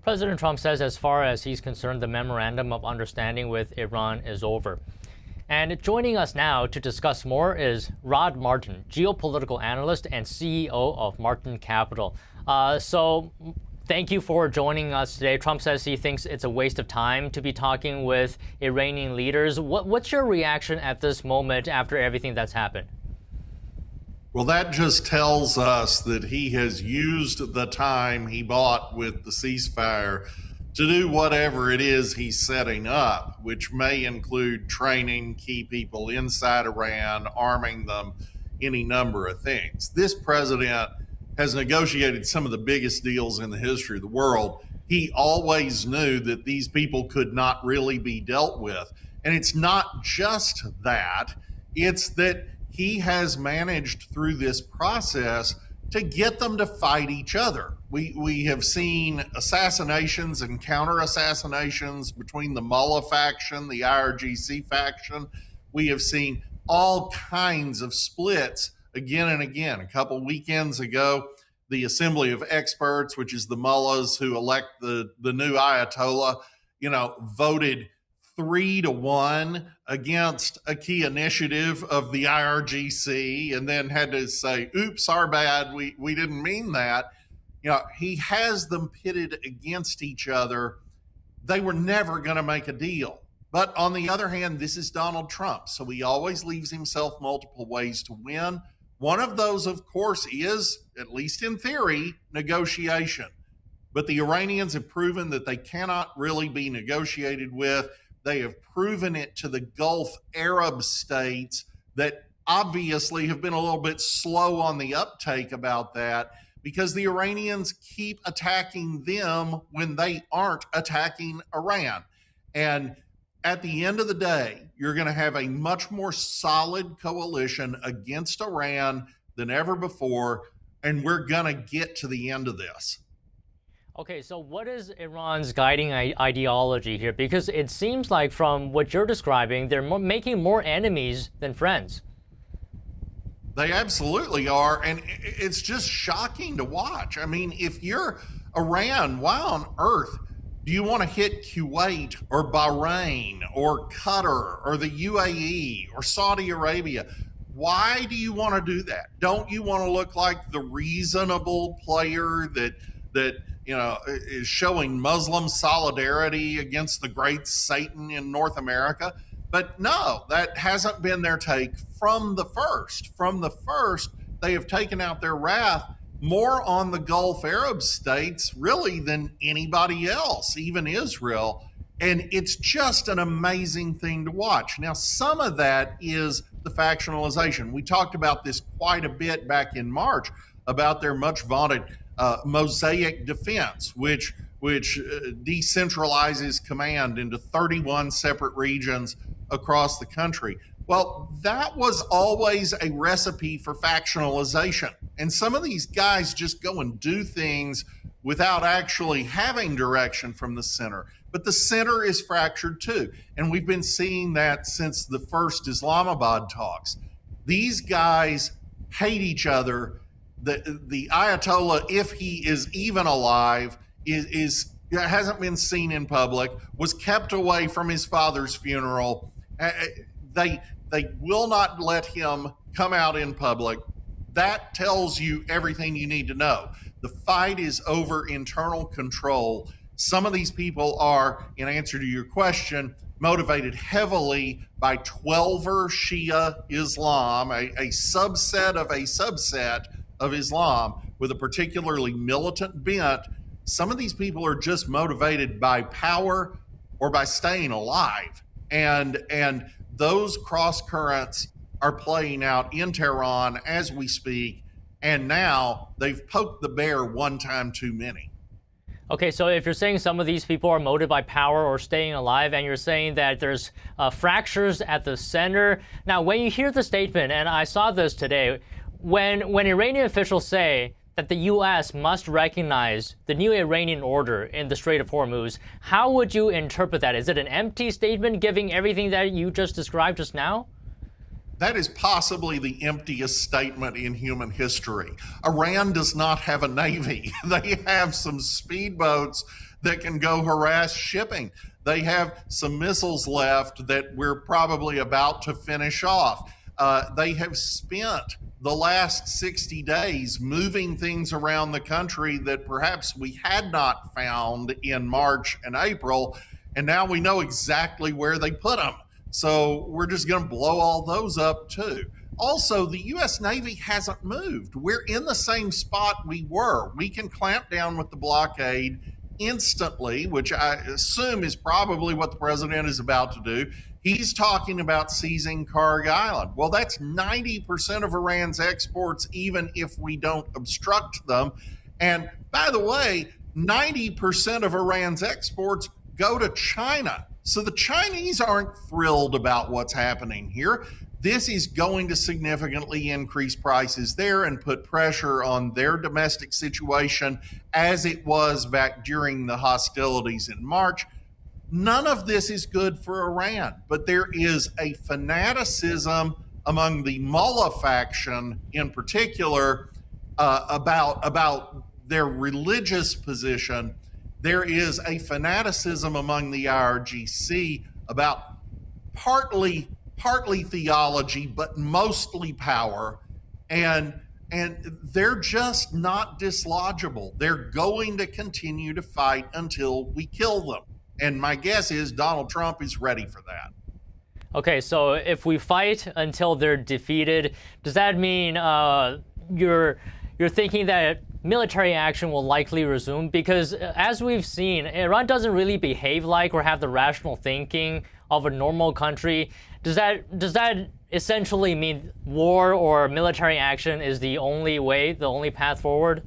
President Trump says as far as he's concerned, the memorandum of understanding with Iran is over. And joining us now to discuss more is Rod Martin, geopolitical analyst and CEO of Martin Capital. Thank you for joining us today. Trump says he thinks it's a waste of time to be talking with Iranian leaders. What's your reaction at this moment after everything that's happened? Well, that just tells us that he has used the time he bought with the ceasefire to do whatever it is he's setting up, which may include training key people inside Iran, arming them, any number of things. This president has negotiated some of the biggest deals in the history of the world. He always knew that these people could not really be dealt with. And it's not just that, it's that he has managed through this process to get them to fight each other. We have seen assassinations and counter assassinations between the mullah faction, the IRGC faction. We have seen all kinds of splits again and again. A couple weekends ago, the Assembly of Experts, which is the mullahs who elect the new Ayatollah, voted 3-1 against a key initiative of the IRGC, and then had to say, oops, our bad, we didn't mean that. He has them pitted against each other. They were never going to make a deal. But on the other hand, this is Donald Trump, so he always leaves himself multiple ways to win. One of those, of course, is, at least in theory, negotiation. But the Iranians have proven that they cannot really be negotiated with. They have proven it to the Gulf Arab states that obviously have been a little bit slow on the uptake about that, because the Iranians keep attacking them when they aren't attacking Iran. And at the end of the day, you're going to have a much more solid coalition against Iran than ever before, and we're going to get to the end of this. Okay, so what is Iran's guiding ideology here? Because it seems like from what you're describing, they're making more enemies than friends. They absolutely are, and it's just shocking to watch. I mean, if you're Iran, why on earth do you want to hit Kuwait or Bahrain or Qatar or the UAE or Saudi Arabia? Why do you want to do that? Don't you want to look like the reasonable player that is showing Muslim solidarity against the great Satan in North America? But no, that hasn't been their take from the first. From the first, they have taken out their wrath more on the Gulf Arab states, really, than anybody else, even Israel. And it's just an amazing thing to watch. Now, some of that is the factionalization. We talked about this quite a bit back in March about their much vaunted mosaic defense, which decentralizes command into 31 separate regions across the country. Well, that was always a recipe for factionalization. And some of these guys just go and do things without actually having direction from the center. But the center is fractured too. And we've been seeing that since the first Islamabad talks. These guys hate each other. The Ayatollah, if he is even alive, hasn't been seen in public, was kept away from his father's funeral. They will not let him come out in public. That tells you everything you need to know. The fight is over internal control. Some of these people are, in answer to your question, motivated heavily by 12er Shia Islam, a subset of a subset of Islam with a particularly militant bent. Some of these people are just motivated by power or by staying alive. And those cross currents are playing out in Tehran as we speak. And now they've poked the bear one time too many. Okay, so if you're saying some of these people are motivated by power or staying alive, and you're saying that there's fractures at the center. Now, when you hear the statement, and I saw this today, when Iranian officials say that the U.S. must recognize the new Iranian order in the Strait of Hormuz, how would you interpret that? Is it an empty statement giving everything that you just described just now? That is possibly the emptiest statement in human history. Iran does not have a navy. They have some speedboats that can go harass shipping. They have some missiles left that we're probably about to finish off. They have spent the last 60 days moving things around the country that perhaps we had not found in March and April, and now we know exactly where they put them. So we're just going to blow all those up too. Also, the U.S. Navy hasn't moved. We're in the same spot we were. We can clamp down with the blockade instantly, which I assume is probably what the president is about to do. He's talking about seizing Kharg Island. Well, that's 90% of Iran's exports, even if we don't obstruct them. And by the way, 90% of Iran's exports go to China. So the Chinese aren't thrilled about what's happening here. This is going to significantly increase prices there and put pressure on their domestic situation as it was back during the hostilities in March. None of this is good for Iran, but there is a fanaticism among the mullah faction in particular about their religious position. There is a fanaticism among the IRGC about partly theology, but mostly power, and they're just not dislodgeable. They're going to continue to fight until we kill them. And my guess is Donald Trump is ready for that. Okay, so if we fight until they're defeated, does that mean you're thinking that military action will likely resume? Because as we've seen, Iran doesn't really behave like or have the rational thinking of a normal country. Does that essentially mean war or military action is the only way, the only path forward?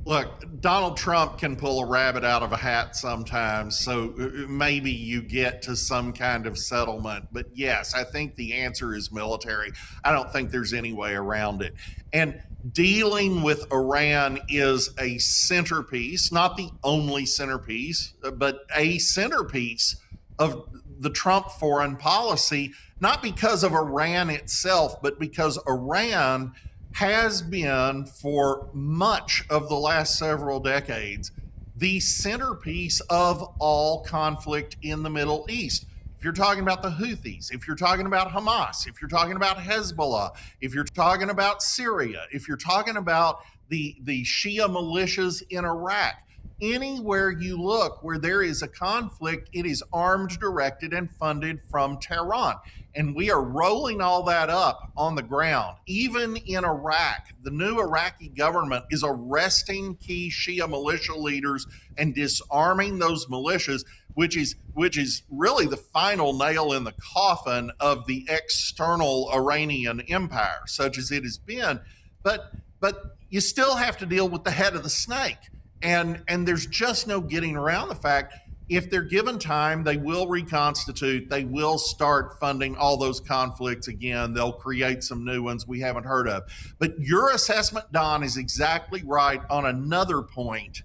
Look, Donald Trump can pull a rabbit out of a hat sometimes, so maybe you get to some kind of settlement. But yes, I think the answer is military. I don't think there's any way around it. And dealing with Iran is a centerpiece, not the only centerpiece, but a centerpiece of the Trump foreign policy, not because of Iran itself, but because Iran has been, for much of the last several decades, the centerpiece of all conflict in the Middle East. If you're talking about the Houthis, if you're talking about Hamas, if you're talking about Hezbollah, if you're talking about Syria, if you're talking about the Shia militias in Iraq, anywhere you look where there is a conflict, it is armed, directed, and funded from Tehran. And we are rolling all that up on the ground. Even in Iraq, the new Iraqi government is arresting key Shia militia leaders and disarming those militias, which is really the final nail in the coffin of the external Iranian empire, such as it has been. But you still have to deal with the head of the snake. And there's just no getting around the fact, if they're given time, they will reconstitute. They will start funding all those conflicts again. They'll create some new ones we haven't heard of. But your assessment, Don, is exactly right on another point.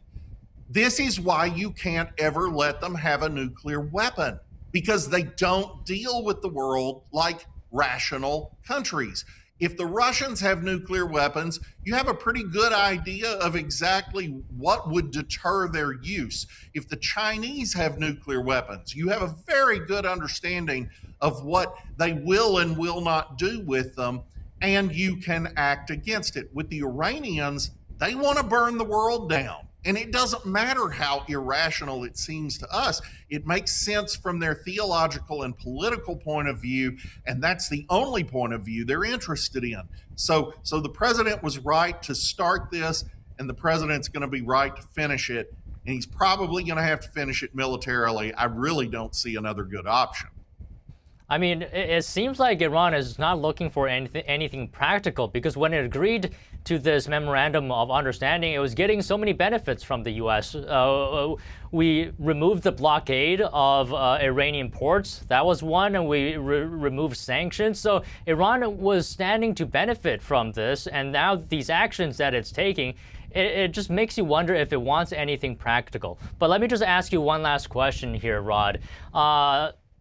This is why you can't ever let them have a nuclear weapon, because they don't deal with the world like rational countries. If the Russians have nuclear weapons, you have a pretty good idea of exactly what would deter their use. If the Chinese have nuclear weapons, you have a very good understanding of what they will and will not do with them, and you can act against it. With the Iranians, they want to burn the world down. And it doesn't matter how irrational it seems to us. It makes sense from their theological and political point of view, and that's the only point of view they're interested in. So the president was right to start this, and the president's going to be right to finish it, and he's probably going to have to finish it militarily. I really don't see another good option. I mean, it seems like Iran is not looking for anything practical, because when it agreed to this memorandum of understanding, it was getting so many benefits from the U.S. We removed the blockade of Iranian ports. That was one, and we removed sanctions. So Iran was standing to benefit from this, and now these actions that it's taking, it just makes you wonder if it wants anything practical. But let me just ask you one last question here, Rod.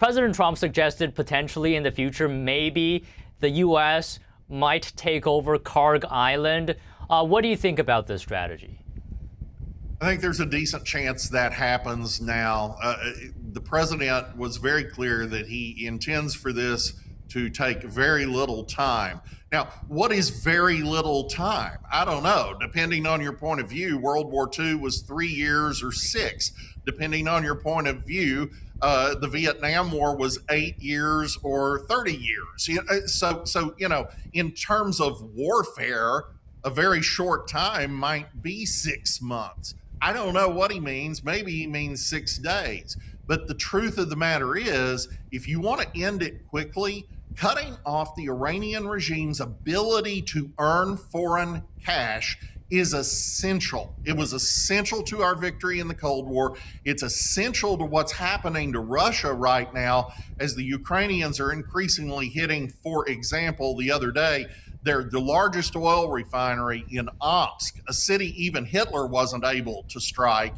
President Trump suggested potentially in the future, maybe the U.S. might take over Kharg Island. What do you think about this strategy? I think there's a decent chance that happens now. The president was very clear that he intends for this to take very little time. Now, what is very little time? I don't know. Depending on your point of view, World War II was 3 years or 6. Depending on your point of view, the Vietnam War was 8 years or 30 years. So in terms of warfare, a very short time might be 6 months. I don't know what he means. Maybe he means 6 days. But the truth of the matter is, if you want to end it quickly, cutting off the Iranian regime's ability to earn foreign cash is essential. It was essential to our victory in the Cold War. It's essential to what's happening to Russia right now as the Ukrainians are increasingly hitting, for example, the other day, they're the largest oil refinery in Omsk, a city even Hitler wasn't able to strike.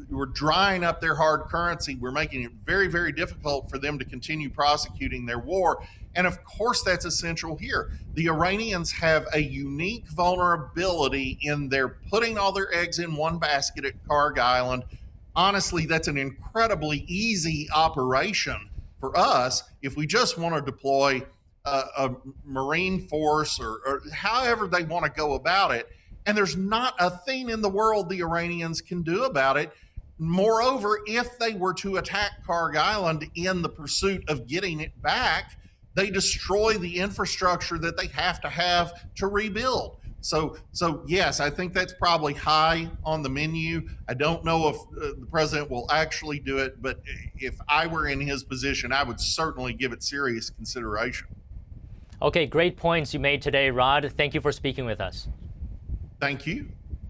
We're drying up their hard currency. We're making it very, very difficult for them to continue prosecuting their war. And of course, that's essential here. The Iranians have a unique vulnerability in their putting all their eggs in one basket at Kharg Island. Honestly, that's an incredibly easy operation for us if we just want to deploy a Marine force or however they want to go about it. And there's not a thing in the world the Iranians can do about it. Moreover, if they were to attack Kharg Island in the pursuit of getting it back, they destroy the infrastructure that they have to rebuild. So yes, I think that's probably high on the menu. I don't know if the president will actually do it, but if I were in his position, I would certainly give it serious consideration. Okay, great points you made today, Rod. Thank you for speaking with us. Thank you.